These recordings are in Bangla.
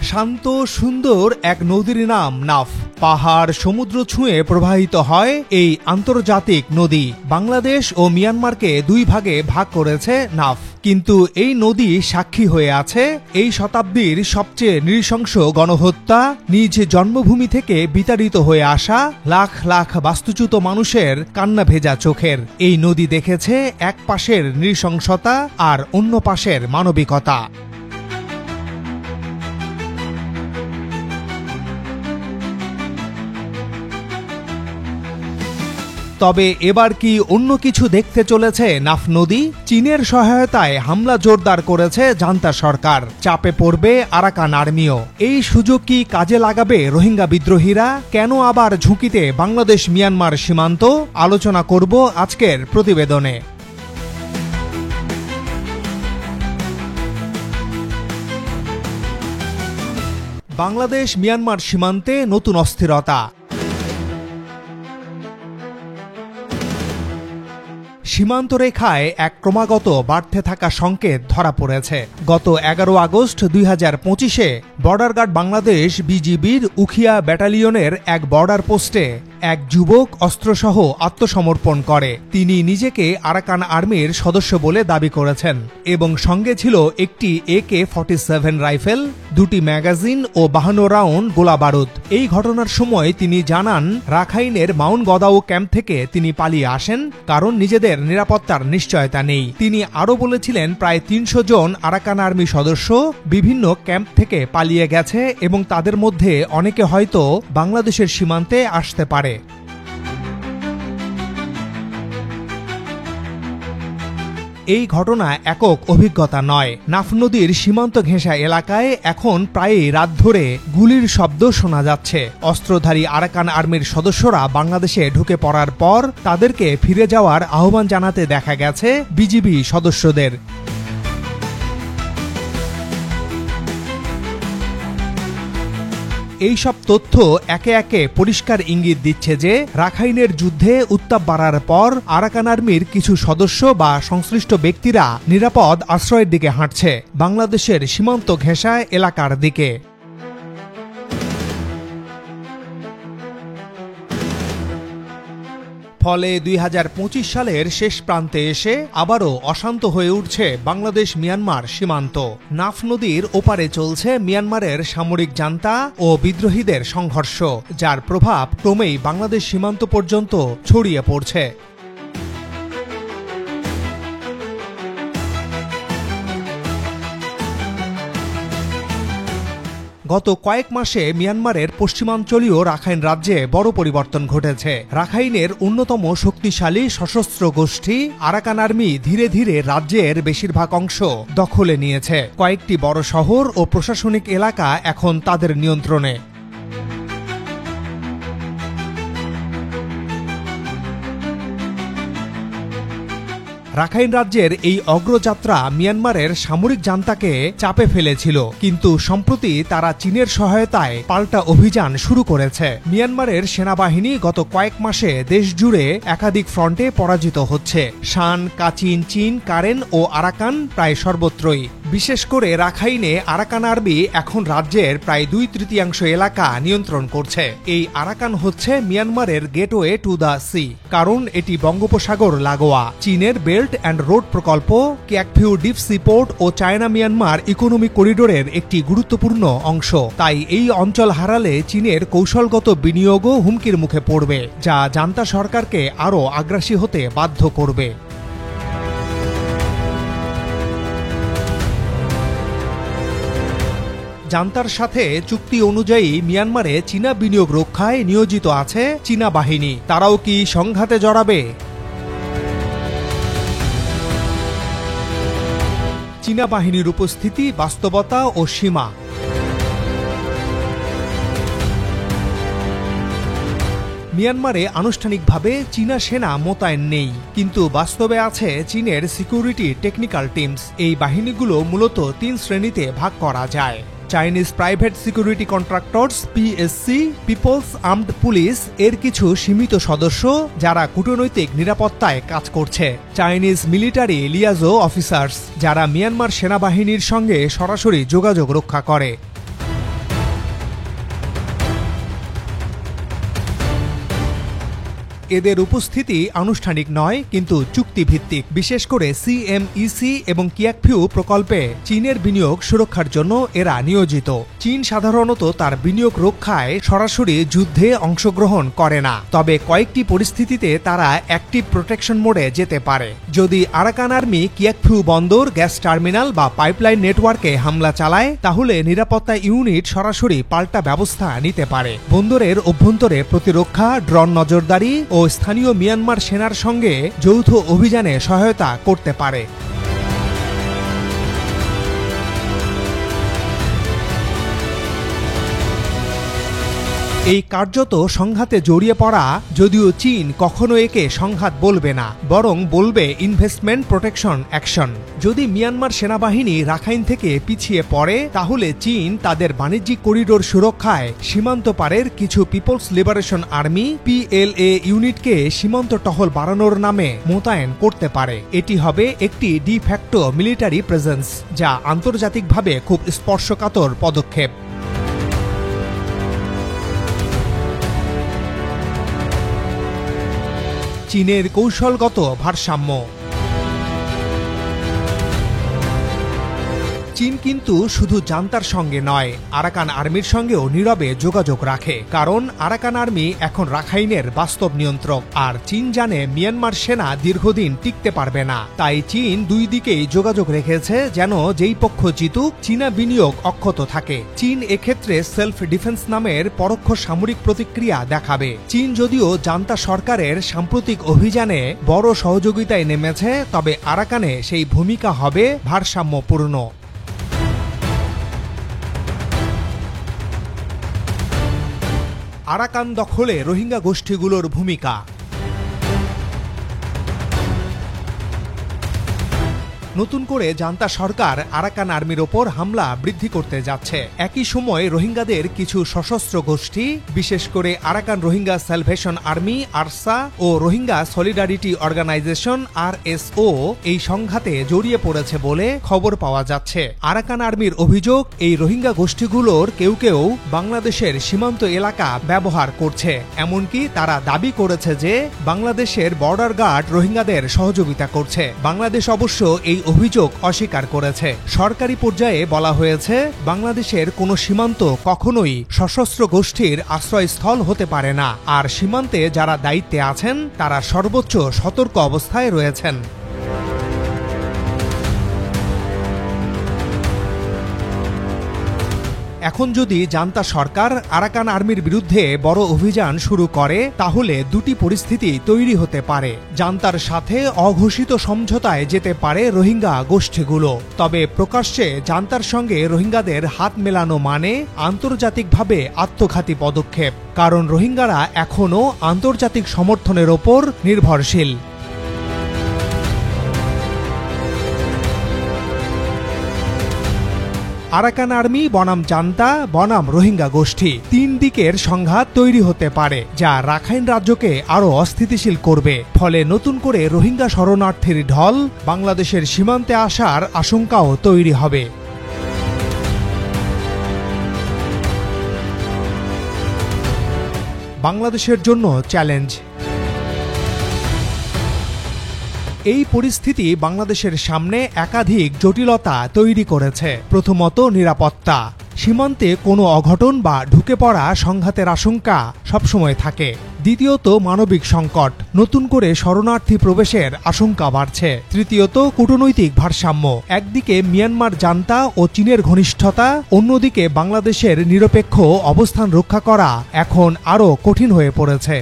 শান্ত সুন্দর এক নদীর নাম নাফ। পাহাড় সমুদ্র ছুঁয়ে প্রবাহিত হয় এই আন্তর্জাতিক নদী। বাংলাদেশ ও মিয়ানমারকে দুই ভাগে ভাগ করেছে নাফ। কিন্তু এই নদী সাক্ষী হয়ে আছে এই শতাব্দীর সবচেয়ে নৃশংস গণহত্যা, নিজ জন্মভূমি থেকে বিতাড়িত হয়ে আসা লাখ লাখ বাস্তুচ্যুত মানুষের কান্না ভেজা চোখের। এই নদী দেখেছে এক পাশের নৃশংসতা আর অন্য পাশের মানবিকতা। তবে এবার কি অন্য কিছু দেখতে চলেছে নাফ নদী? চীনের সহায়তায় হামলা জোরদার করেছে জান্তা সরকার। চাপে পড়বে আরাকান আর্মিও। এই সুযোগ কি কাজে লাগাবে রোহিঙ্গা বিদ্রোহীরা? কেন আবার ঝুঁকিতে বাংলাদেশ মিয়ানমার সীমান্ত? আলোচনা করব আজকের প্রতিবেদনে। বাংলাদেশ মিয়ানমার সীমান্তে নতুন অস্থিরতা। সীমান্ত রেখায় এক ক্রমাগত বাড়তে থাকা সংকেত ধরা পড়েছে। গত 11 আগস্ট 2025-এ বর্ডার গার্ড বাংলাদেশ বিজিবির উখিয়া ব্যাটালিয়নের এক বর্ডার পোস্টে এক যুবক অস্ত্রসহ আত্মসমর্পণ করে। তিনি নিজেকে আরাকান আর্মির সদস্য বলে দাবি করেছেন এবং সঙ্গে ছিল একটি AK-47 রাইফেল, 2টি ম্যাগাজিন ও 52 রাউন্ড গোলাবারুদ। এই ঘটনার সময় তিনি জানান, রাখাইনের মাউন্ট গদাউ ক্যাম্প থেকে তিনি পালিয়ে আসেন কারণ নিজেদের নিরাপত্তার নিশ্চয়তা নেই। তিনি আরও বলেছিলেন, প্রায় 300 জন আরাকান আর্মি সদস্য বিভিন্ন ক্যাম্প থেকে পালিয়ে গেছে এবং তাদের মধ্যে অনেকে হয়তো বাংলাদেশের সীমান্তে আসতে পারে। এই ঘটনা একক অভিজ্ঞতা নয়। নাফ নদীর সীমান্ত ঘেঁষা এলাকায় এখন প্রায়ই রাত ধরে গুলির শব্দ শোনা যাচ্ছে। অস্ত্রধারী আরাকান আর্মির সদস্যরা বাংলাদেশে ঢুকে পড়ার পর তাদেরকে ফিরে যাওয়ার আহ্বান জানাতে দেখা গেছে বিজিবি সদস্যদের। এই সব তথ্য একে একে পরিষ্কার ইঙ্গিত দিচ্ছে যে রাখাইনের যুদ্ধে উত্তাপ বাড়ার পর আরাকান আর্মির কিছু সদস্য বা সংশ্লিষ্ট ব্যক্তিরা নিরাপদ আশ্রয়ের দিকে হাঁটছে, বাংলাদেশের সীমান্ত ঘেঁষা এলাকার দিকে। ফলে 2025 সালের শেষ প্রান্তে এসে আবারও অশান্ত হয়ে উঠছে বাংলাদেশ মিয়ানমার সীমান্ত। নাফ নদীর ওপারে চলছে মিয়ানমারের সামরিক জান্তা ও বিদ্রোহীদের সংঘর্ষ, যার প্রভাব ক্রমেই বাংলাদেশ সীমান্ত পর্যন্ত ছড়িয়ে পড়ছে। গত কয়েক মাসে মিয়ানমারের পশ্চিমাঞ্চলীয় রাখাইন রাজ্যে বড় পরিবর্তন ঘটেছে। রাখাইনের অন্যতম শক্তিশালী সশস্ত্র গোষ্ঠী আরাকান আর্মি ধীরে ধীরে রাজ্যের বেশিরভাগ অংশ দখলে নিয়েছে। কয়েকটি বড় শহর ও প্রশাসনিক এলাকা এখন তাদের নিয়ন্ত্রণে। রাখাইন রাজ্যের এই অগ্রযাত্রা মিয়ানমারের সামরিক জান্তাকে চাপে ফেলেছিল, কিন্তু সম্প্রতি তারা চীনের সহায়তায় পাল্টা অভিযান শুরু করেছে। মিয়ানমারের সেনাবাহিনী গত কয়েক মাসে দেশ জুড়ে একাধিক ফ্রন্টে পরাজিত হচ্ছে। শান, কাচিন, চীন, কারেন ও আরাকান প্রায় সর্বত্রই। বিশেষ করে রাখাইনে আরাকান আর্মি এখন রাজ্যের প্রায় 2/3 এলাকা নিয়ন্ত্রণ করছে। এই আরাকান হচ্ছে মিয়ানমারের গেটওয়ে টু দ্য সি, কারণ এটি বঙ্গোপসাগর লাগোয়া। চীনের বেল্ট অ্যান্ড রোড প্রকল্প, ক্যাকভিউ ডিপ সি পোর্ট ও চায়না মিয়ানমার ইকোনমিক করিডোরের একটি গুরুত্বপূর্ণ অংশ। তাই এই অঞ্চল হারালে চীনের কৌশলগত বিনিয়োগও হুমকির মুখে পড়বে, যা জান্তা সরকারকে আরও আগ্রাসী হতে বাধ্য করবে। জান্তার সাথে চুক্তি অনুযায়ী মিয়ানমারে চীনা বিনিয়োগ রক্ষায় নিয়োজিত আছে চীনা বাহিনী। তারাও কি সংঘাতে জড়াবে? চীনা বাহিনীর উপস্থিতি, বাস্তবতা ও সীমা। মিয়ানমারে আনুষ্ঠানিকভাবে চীনা সেনা মোতায়েন নেই, কিন্তু বাস্তবে আছে চীনের সিকিউরিটি টেকনিক্যাল টিমস। এই বাহিনীগুলো মূলত 3 শ্রেণীতে ভাগ করা যায়। Chinese private security contractors PSC, people's armed police এর কিছু সীমিত সদস্য যারা কূটনৈতিক নিরাপত্তায় কাজ করছে। চাইনিজ মিলিটারি লিয়াজো অফিসার্স, যারা মিয়ানমার সেনাবাহিনীর সঙ্গে সরাসরি যোগাযোগ রক্ষা করে। এদের উপস্থিতি আনুষ্ঠানিক নয় কিন্তু চুক্তিভিত্তিক। বিশেষ করে সিএমইসি এবং কিয়াকফিউ প্রকল্পে চীনের বিনিয়োগ সুরক্ষার জন্য এরা নিয়োজিত। চীন সাধারণত তার বিনিয়োগ রক্ষায় সরাসরি যুদ্ধে অংশগ্রহণ করে না, তবে কয়েকটি পরিস্থিতিতে তারা অ্যাক্টিভ প্রোটেকশন মোডে যেতে পারে। যদি আরাকান আর্মি কিয়াকফিউ বন্দর, গ্যাস টার্মিনাল বা পাইপলাইন নেটওয়ার্কে হামলা চালায়, তাহলে নিরাপত্তা ইউনিট সরাসরি পাল্টা ব্যবস্থা নিতে পারে। বন্দরের অভ্যন্তরে প্রতিরক্ষা, ড্রোন নজরদারি ও স্থানীয় মিয়ানমার সেনার সঙ্গে যৌথ অভিযানে সহায়তা করতে পারে। এই কার্যত সংঘাতে জড়িয়ে পড়া, যদিও চীন কখনো একে সংঘাত বলবে না, বরং বলবে ইনভেস্টমেন্ট প্রোটেকশন অ্যাকশন। যদি মিয়ানমার সেনাবাহিনী রাখাইন থেকে পিছিয়ে পড়ে, তাহলে চীন তাদের বাণিজ্যিক করিডোর সুরক্ষায় সীমান্ত পারের কিছু পিপলস লিবারেশন আর্মি PLA ইউনিটকে সীমান্ত টহল বাড়ানোর নামে মোতায়েন করতে পারে। এটি হবে একটি ডি ফ্যাক্টো মিলিটারি প্রেজেন্স, যা আন্তর্জাতিকভাবে খুব স্পর্শকাতর পদক্ষেপ। চীনের কৌশলগত ভারসাম্য। চীন কিন্তু শুধু জান্তার সঙ্গে নয়, আরাকান আর্মির সঙ্গেও নীরবে যোগাযোগ রাখে, কারণ আরাকান আর্মি এখন রাখাইনের বাস্তব নিয়ন্ত্রক। আর চীন জানে মিয়ানমার সেনা দীর্ঘদিন টিকতে পারবে না, তাই চীন দুই দিকেই যোগাযোগ রেখেছে, যেন যেই পক্ষ জিতুক চীনা বিনিয়োগ অক্ষত থাকে। চীন এক্ষেত্রে সেলফ ডিফেন্স নামের পরোক্ষ সামরিক প্রতিক্রিয়া দেখাবে। চীন যদিও জান্তা সরকারের সাম্প্রতিক অভিযানে বড় সহযোগিতায় নেমেছে, তবে আরাকানে সেই ভূমিকা হবে ভারসাম্যপূর্ণ। আরাকান দখলে রোহিঙ্গা গোষ্ঠীগুলোর ভূমিকা। নতুন করে জান্তা সরকার আরাকান আর্মির ওপর হামলা বৃদ্ধি করতে যাচ্ছে। একই সময় রোহিঙ্গাদের কিছু সশস্ত্র গোষ্ঠী, বিশেষ করে Arakan Rohingya salvation army ARSA ও রোহিঙ্গা সলিডারিটি অর্গানাইজেশন RSO এই সংঘাতে জড়িয়ে পড়েছে বলে খবর পাওয়া যাচ্ছে। আরাকান আর্মির অভিযোগ, এই রোহিঙ্গা গোষ্ঠীগুলোর কেউ কেউ বাংলাদেশের সীমান্ত এলাকা ব্যবহার করছে। এমনকি তারা দাবি করেছে যে বাংলাদেশের বর্ডার গার্ড রোহিঙ্গাদের সহযোগিতা করছে। বাংলাদেশ অবশ্য এই অভিযোগ অস্বীকার করেছে। সরকারি পর্যায়ে বলা হয়েছে, বাংলাদেশের কোনো সীমান্ত কখনোই সশস্ত্র গোষ্ঠীর আশ্রয়স্থল হতে পারে না, আর সীমান্তে যারা দায়িত্বে আছেন তারা সর্বোচ্চ সতর্ক অবস্থায় রয়েছেন। এখন যদি জান্তা সরকার আরাকান আর্মির বিরুদ্ধে বড় অভিযান শুরু করে, তাহলে দুটি পরিস্থিতি তৈরি হতে পারে। জান্তার সাথে অঘোষিত সমঝোতায় যেতে পারে রোহিঙ্গা গোষ্ঠীগুলো, তবে প্রকাশ্যে জান্তার সঙ্গে রোহিঙ্গাদের হাত মেলানো মানে আন্তর্জাতিকভাবে আত্মঘাতী পদক্ষেপ, কারণ রোহিঙ্গারা এখনও আন্তর্জাতিক সমর্থনের ওপর নির্ভরশীল। আরাকান আর্মি বনাম জান্তা বনাম রোহিঙ্গা গোষ্ঠী, তিন দিকের সংঘাত তৈরি হতে পারে, যা রাখাইন রাজ্যকে আরও অস্থিতিশীল করবে। ফলে নতুন করে রোহিঙ্গা শরণার্থীর ঢল বাংলাদেশের সীমান্তে আসার আশঙ্কাও তৈরি হবে। বাংলাদেশের জন্য চ্যালেঞ্জ। এই পরিস্থিতি বাংলাদেশের সামনে একাধিক জটিলতা তৈরি করেছে। প্রথমত, নিরাপত্তা। সীমান্তে কোনো অঘটন বা ঢুকে পড়া সংঘাতের আশঙ্কা সবসময় থাকে। দ্বিতীয়ত, মানবিক সংকট। নতুন করে শরণার্থী প্রবেশের আশঙ্কা বাড়ছে। তৃতীয়ত, কূটনৈতিক ভারসাম্য। একদিকে মিয়ানমার জান্তা ও চীনের ঘনিষ্ঠতা, অন্যদিকে বাংলাদেশের নিরপেক্ষ অবস্থান রক্ষা করা এখন আরও কঠিন হয়ে পড়েছে।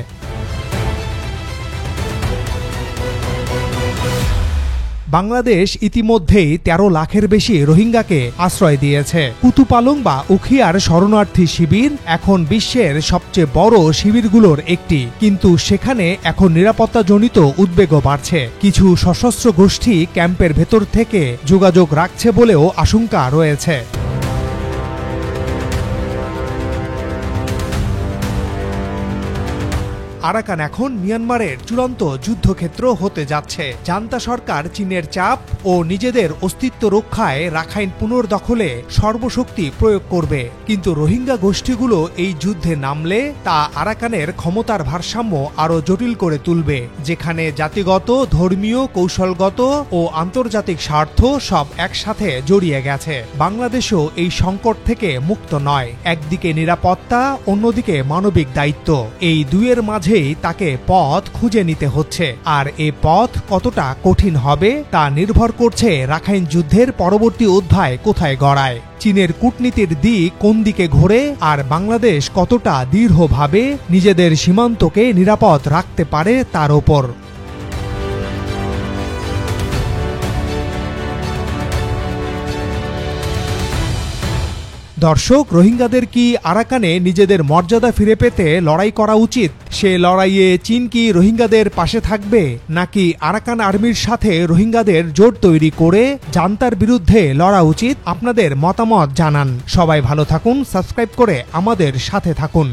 বাংলাদেশ ইতিমধ্যেই 13 লাখের বেশি রোহিঙ্গাকে আশ্রয় দিয়েছে। কুতুপালং বা উখিয়ার শরণার্থী শিবির এখন বিশ্বের সবচেয়ে বড় শিবিরগুলোর একটি, কিন্তু সেখানে এখন নিরাপত্তাজনিত উদ্বেগও বাড়ছে। কিছু সশস্ত্র গোষ্ঠী ক্যাম্পের ভেতর থেকে যোগাযোগ রাখছে বলেও আশঙ্কা রয়েছে। আরাকান এখন মিয়ানমারের চূড়ান্ত যুদ্ধক্ষেত্র হতে যাচ্ছে। জান্তা সরকার চীনের চাপ ও নিজেদের অস্তিত্ব রক্ষায় রাখাইন পুনর্দখলে সর্বশক্তি প্রয়োগ করবে। কিন্তু রোহিঙ্গা গোষ্ঠীগুলো এই যুদ্ধে নামলে তা আরাকানের ক্ষমতার ভারসাম্য আরও জটিল করে তুলবে, যেখানে জাতিগত, ধর্মীয়, কৌশলগত ও আন্তর্জাতিক স্বার্থ সব একসাথে জড়িয়ে গেছে। বাংলাদেশও এই সংকট থেকে মুক্ত নয়। একদিকে নিরাপত্তা, অন্যদিকে মানবিক দায়িত্ব। এই দুইয়ের মাঝেই তাকে পথ খুঁজে নিতে হচ্ছে। আর এ পথ কতটা কঠিন হবে তা নির্ভর করছে রাখাইন যুদ্ধের পরবর্তী অধ্যায় কোথায় গড়ায়, চীনের কূটনীতির দিক কোন দিকে ঘোরে, আর বাংলাদেশ কতটা দৃঢ়ভাবে নিজেদের সীমান্তকে নিরাপদ রাখতে পারে তার ওপর। দর্শক, রোহিঙ্গাদের কি আরাকানে নিজেদের মর্যাদা ফিরে পেতে লড়াই করা উচিত? সে লড়াইয়ে চীন কি রোহিঙ্গাদের পাশে থাকবে, নাকি আরাকান আর্মির সাথে রোহিঙ্গাদের জোট তৈরি করে জান্তার বিরুদ্ধে লড়া উচিত? আপনাদের মতামত জানান। সবাই ভালো থাকুন, সাবস্ক্রাইব করে আমাদের সাথে থাকুন।